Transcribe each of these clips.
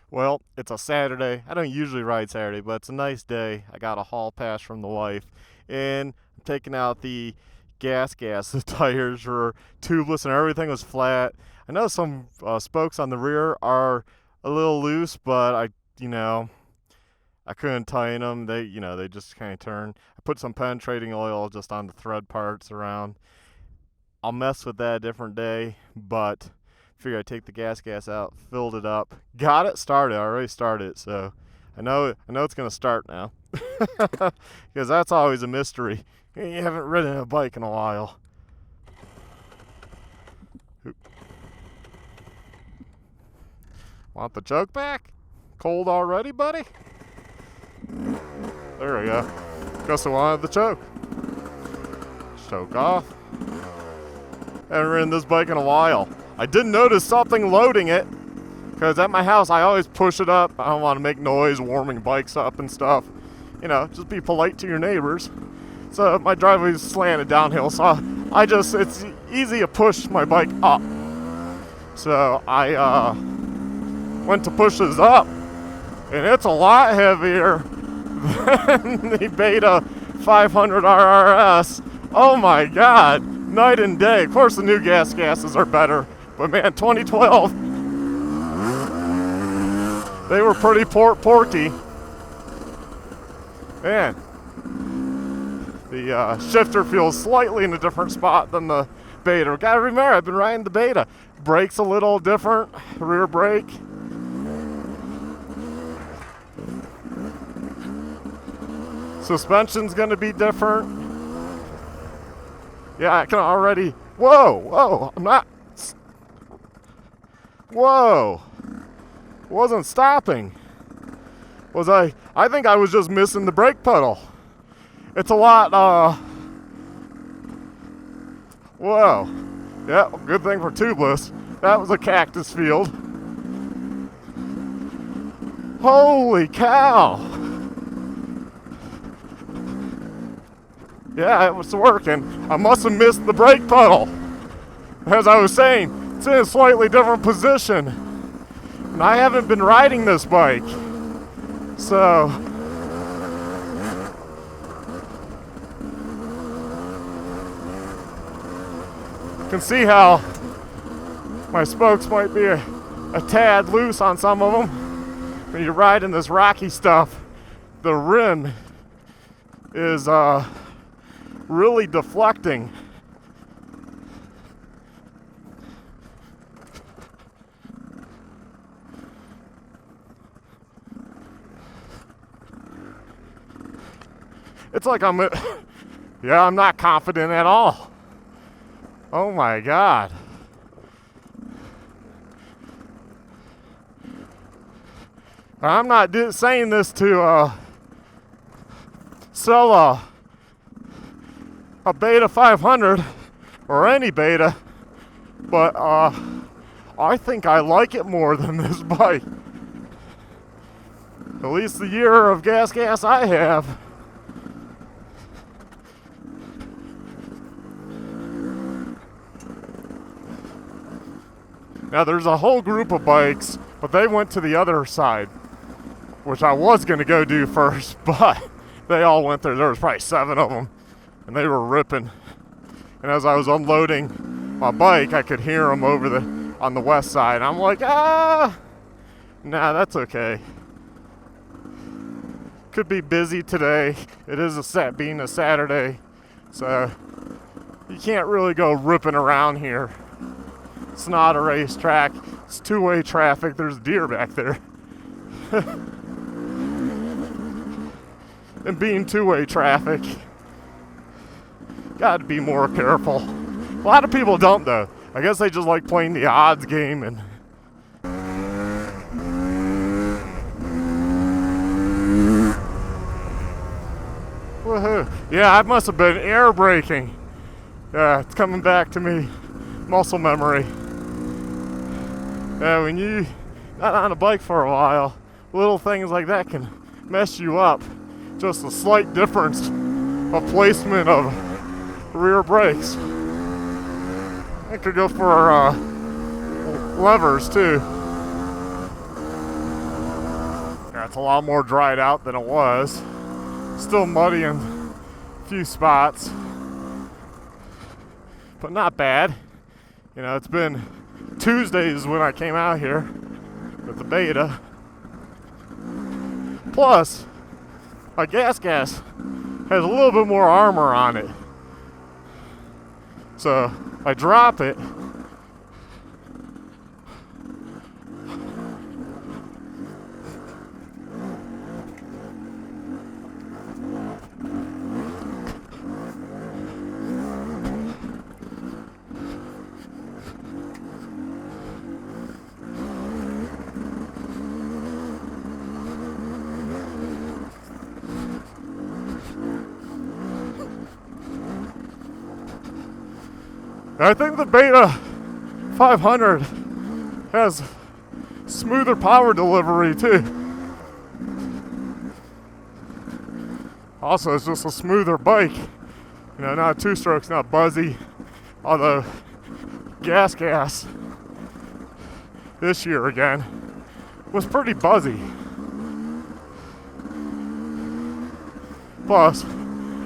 Well, it's a Saturday. I don't usually ride Saturday, but it's a nice day. I got a hall pass from the wife, and I'm taking out the GasGas. The tires were tubeless and everything was flat. I know some spokes on the rear are a little loose, but you know, I couldn't tighten them. They just kind of turn. I put some penetrating oil just on the thread parts around. I'll mess with that a different day, but figured I'd take the GasGas out, filled it up, got it started. I already started it, so I know it's gonna start now, because that's always a mystery. You haven't ridden a bike in a while. Want the choke back? Cold already, buddy? There we go. Guess I wanted the choke. Choke off. Haven't ridden this bike in a while. I did notice something loading it, because at my house I always push it up. I don't want to make noise warming bikes up and stuff. Just be polite to your neighbors. So my driveway is slanted downhill, so it's easy to push my bike up. So I went to push this up, and it's a lot heavier than the Beta 500 RRS. Oh my God, night and day. Of course the new GasGases are better, but man, 2012, they were pretty porky. Man, the shifter feels slightly in a different spot than the Beta. Gotta remember, I've been riding the Beta. Brake's a little different, rear brake. Suspension's gonna be different. Yeah, I can already, whoa, whoa, wasn't stopping. I think I was just missing the brake pedal. It's a lot, whoa. Yeah, good thing for tubeless. That was a cactus field. Holy cow. Yeah, it was working. I must have missed the brake pedal. As I was saying, it's in a slightly different position. And I haven't been riding this bike. So, you can see how my spokes might be a tad loose on some of them. When you're riding this rocky stuff, the rim is really deflecting. It's like I'm not confident at all. Oh my God. I'm not saying this to sell a Beta 500 or any Beta, but I think I like it more than this bike. At least the year of GasGas I have. Now there's a whole group of bikes, but they went to the other side, which I was going to go do first, but they all went there. There was probably 7 of them, and they were ripping. And as I was unloading my bike, I could hear them on the west side. I'm like, nah, that's okay. Could be busy today. It is being a Saturday, so you can't really go ripping around here. It's not a racetrack. It's two-way traffic. There's deer back there. And being two-way traffic, got to be more careful. A lot of people don't, though. I guess they just like playing the odds game and woohoo. Yeah, I must have been air braking. Yeah, it's coming back to me. Muscle memory. Yeah, when you not on a bike for a while, little things like that can mess you up. Just a slight difference of placement of rear brakes. I could go for levers too. it's a lot more dried out than it was. Still muddy in a few spots, but not bad. You know, it's been Tuesdays when I came out here with the beta. Plus, my GasGas has a little bit more armor on it. So, I drop it. I think the Beta 500 has smoother power delivery too. Also, it's just a smoother bike. You know, not two-strokes, not buzzy. Although, GasGas this year again was pretty buzzy. Plus,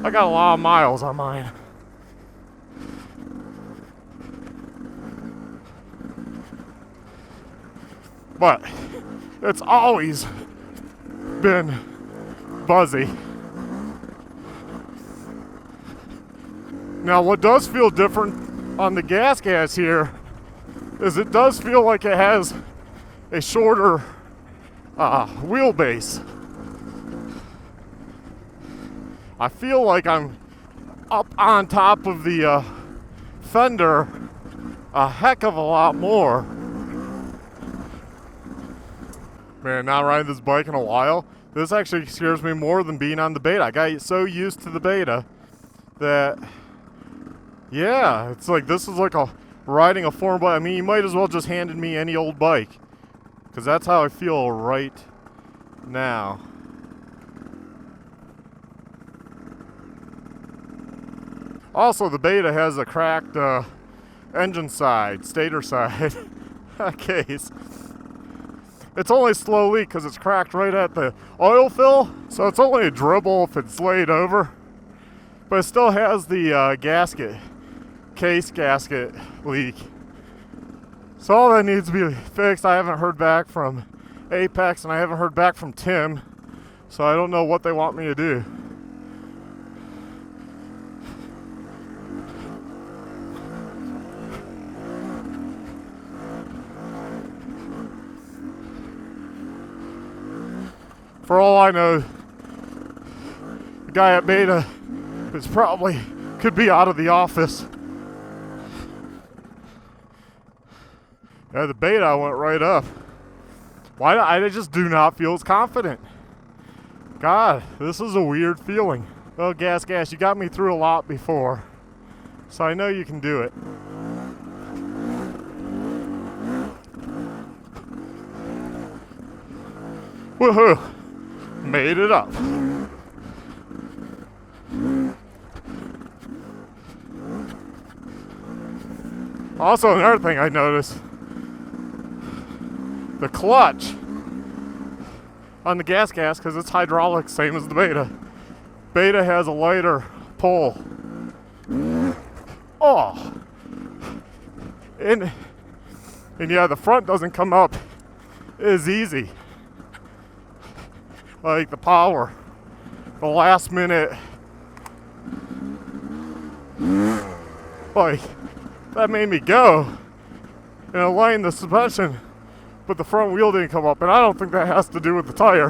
I got a lot of miles on mine. But it's always been buzzy. Now, what does feel different on the GasGas here is it does feel like it has a shorter wheelbase. I feel like I'm up on top of the fender a heck of a lot more. Man, not riding this bike in a while. This actually scares me more than being on the beta. I got so used to the beta that, yeah, it's like this is like riding a foreign bike. I mean, you might as well just handed me any old bike, because that's how I feel right now. Also, the beta has a cracked engine side, stator side case. It's only slow leak because it's cracked right at the oil fill, so it's only a dribble if it's laid over. But it still has the case gasket leak. So all that needs to be fixed. I haven't heard back from Apex and I haven't heard back from Tim, so I don't know what they want me to do. For all I know, the guy at Beta is probably could be out of the office. Yeah, the Beta went right up. Why? I just do not feel as confident. God, this is a weird feeling. Well, GasGas, you got me through a lot before, so I know you can do it. Woohoo! Made it up. Also, another thing I noticed, the clutch on the GasGas, because it's hydraulic, same as the Beta. Beta has a lighter pull. Oh! And yeah, the front doesn't come up as easy. Like the power, the last minute, like that made me go and align the suspension, but the front wheel didn't come up, and I don't think that has to do with the tire.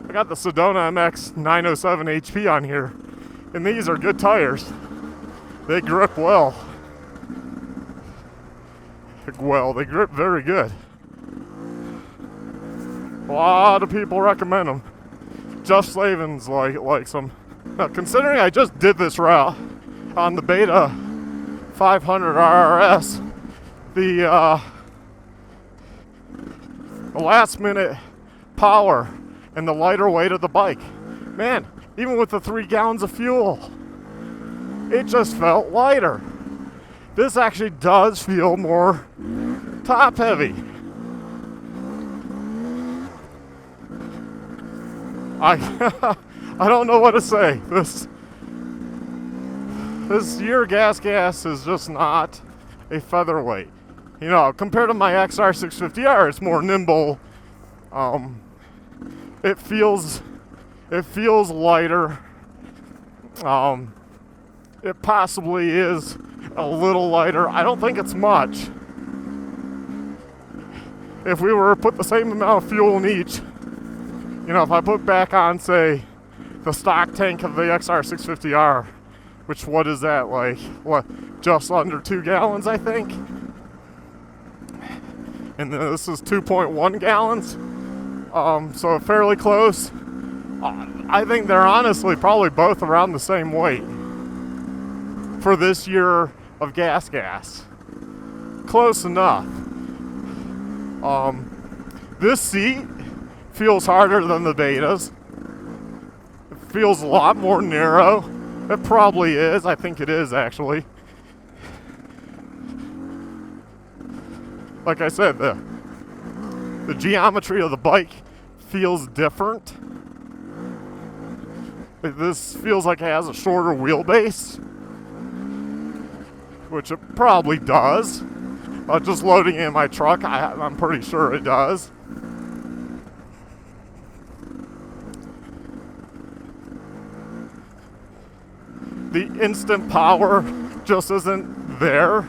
I got the Sedona MX 907 HP on here, and these are good tires. They grip well. They grip very good. A lot of people recommend them. Jeff Slavens likes them. Now, considering I just did this route on the Beta 500 RRS, the last minute power and the lighter weight of the bike, man, even with the 3 gallons of fuel, it just felt lighter. This actually does feel more top heavy. I I don't know what to say. This year GasGas is just not a featherweight. You know, compared to my XR650R, it's more nimble. It feels lighter. It possibly is a little lighter. I don't think it's much. If we were to put the same amount of fuel in each, you know, if I put back on, say, the stock tank of the XR650R, which, what is that, like, what, just under 2 gallons, I think? And this is 2.1 gallons, so fairly close. I think they're honestly probably both around the same weight for this year of GasGas. Close enough. This seat feels harder than the betas. It feels a lot more narrow. It probably is. I think it is, actually. Like I said, the geometry of the bike feels different. This feels like it has a shorter wheelbase, which it probably does. Just loading it in my truck, I'm pretty sure it does. The instant power just isn't there.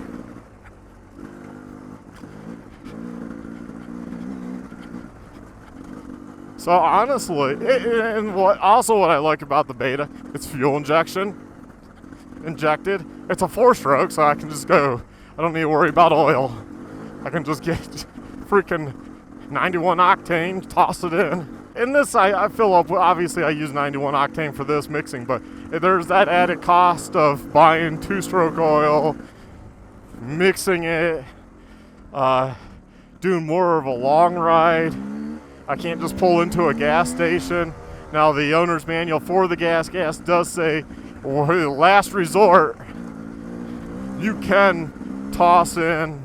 So honestly, and what I like about the beta, it's fuel injected. It's a 4-stroke, so I can just go. I don't need to worry about oil. I can just get freaking 91 octane, toss it in. In this, I fill up. Obviously, I use 91 octane for this mixing, but there's that added cost of buying 2-stroke oil, mixing it, doing more of a long ride. I can't just pull into a gas station. Now, the owner's manual for the GasGas does say, well, last resort, you can toss in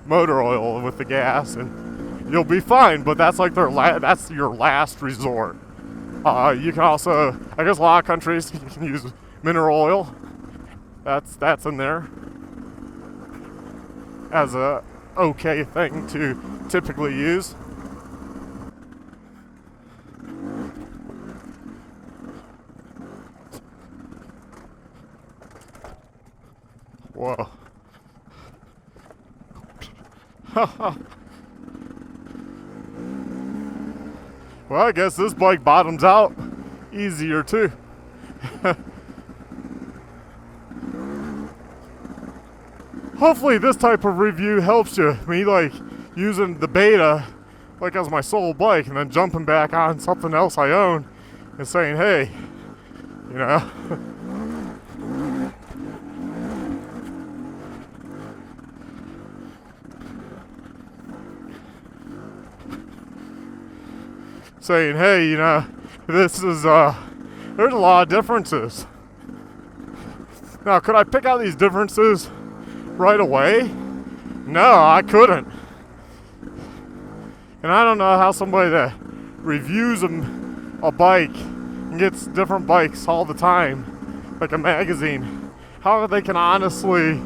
motor oil with the gas, and you'll be fine. But that's like that's your last resort. You can also, I guess, a lot of countries can use mineral oil. That's in there as a okay thing to typically use. Whoa. Well, I guess this bike bottoms out easier too. Hopefully this type of review helps you. Me, like, using the beta like as my sole bike and then jumping back on something else I own and saying, hey, you know, saying, hey, you know, this is, there's a lot of differences. Now, could I pick out these differences right away? No, I couldn't. And I don't know how somebody that reviews a bike and gets different bikes all the time, like a magazine, how they can honestly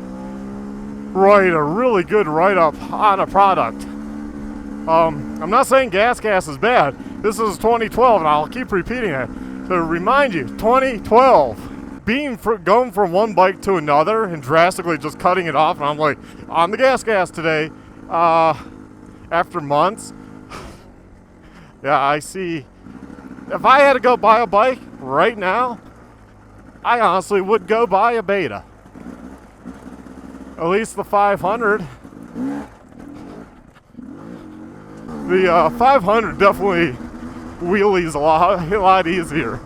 write a really good write-up on a product. I'm not saying GasGas is bad. This is 2012, and I'll keep repeating it to remind you, 2012. Going from one bike to another and drastically just cutting it off, and I'm like, on the GasGas today, after months, yeah, I see. If I had to go buy a bike right now, I honestly would go buy a beta. At least the 500. The 500 definitely wheelies a lot easier.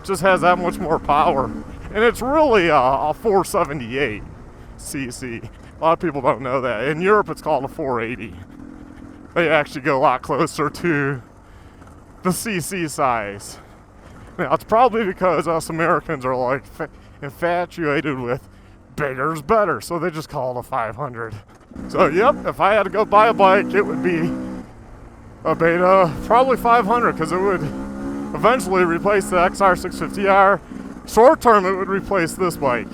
Just has that much more power, and it's really a 478 cc. A lot of people don't know that. In Europe, it's called a 480. They actually go a lot closer to the cc size. Now, it's probably because us Americans are like infatuated with bigger's better, so they just call it a 500. So, yep, if I had to go buy a bike, it would be a beta, probably 500, because it would eventually replace the XR650R. Short term, it would replace this bike.